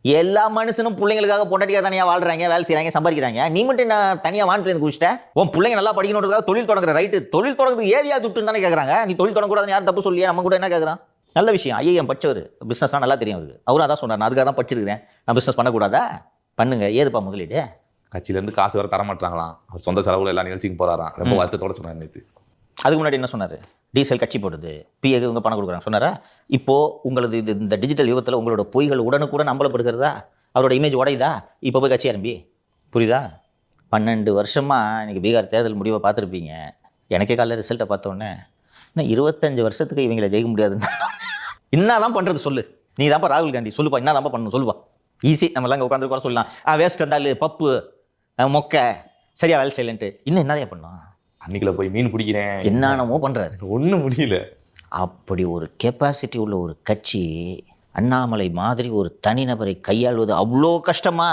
எல்லா மனுஷனும் பிள்ளைங்களுக்காக பொண்டாட்டியாக தனியாக வாழ்றாங்க, வேலை செய்கிறாங்க, சம்பாதிக்கிறாங்க. நீ மட்டும் என்ன தனியாக வாழ்ந்து குடிச்சிட்டேன்? உன் பிள்ளைங்க நல்லா படிக்கணுன்றதுக்காக தொழில் தொடங்குற ரைட்டு. தொழில் தொடங்குறதுக்கு ஏரியா துட்டுன்னு தானே கேட்குறாங்க. நீ தொழில் தொடங்கக்கூடாதுன்னு யாரும் தப்பு சொல்லியா? நம்ம கூட என்ன கேட்குறான்? நல்ல விஷயம். ஐஏஎம் படிச்சவர், பிஸ்னஸ்லாம் நல்லா தெரியும் அவருக்கு. அவரும் அதான் சொன்னார், நான் அதுக்காக தான் படிச்சிருக்கிறேன், நான் பிஸ்னஸ் பண்ணக்கூடாதா? பண்ணுங்க. ஏதுப்பா முதலீடு? கட்சியிலேருந்து காசு வேறு தரமாட்டாங்களாம். அவர் சொந்த செலவுல எல்லா நிகழ்ச்சிக்கும் போகிறாராம். ரொம்ப வருத்தத்தோட சொன்னார் நேற்று. அதுக்கு முன்னாடி என்ன சொன்னார்? டீசல் கட்சி போடுது, பிஏக்கு இவங்க பணம் கொடுக்குறாங்க சொன்னாரா? இப்போது உங்களது இந்த டிஜிட்டல் யுகத்தில் உங்களோட பொய்கள் உடனுக்குடன் நம்பலப்படுகிறதா? அவரோட இமேஜ் உடையுதா? இப்போ போய் கட்சி ஆரம்பி. புரியுதா? 12 வருஷமாக இன்றைக்கி பீகார் தேர்தல் முடிவை பார்த்துருப்பீங்க. எனக்கே காலையில் ரிசல்ட்டை பார்த்தோன்னே இன்னும் 25 வருஷத்துக்கு இவங்களை ஜெயிக்க முடியாதுன்னு என்ன தான் பண்ணுறது சொல்லு? நீ தான்ப்பா ராகுல் காந்தி, சொல்லுப்பா என்ன தான்ப்பா பண்ணணும் சொல்லுப்பா. ஈஸி, நம்மளாம் இங்கே உட்காந்து கூட சொல்லலாம். வேஸ்ட் இருந்தாலும் பப்பு மொக்கை சரியா வேலை செய்யலன்ட்டு. இன்னும் என்னதையா பண்ணோம்? அன்னைக்குள்ள போய் மீன் பிடிக்கிறேன் என்னென்னமோ பண்ணுறாரு, ஒன்றும் முடியல. அப்படி ஒரு கெப்பாசிட்டி உள்ள ஒரு கட்சி அண்ணாமலை மாதிரி ஒரு தனிநபரை கையாள்வது அவ்வளோ கஷ்டமா?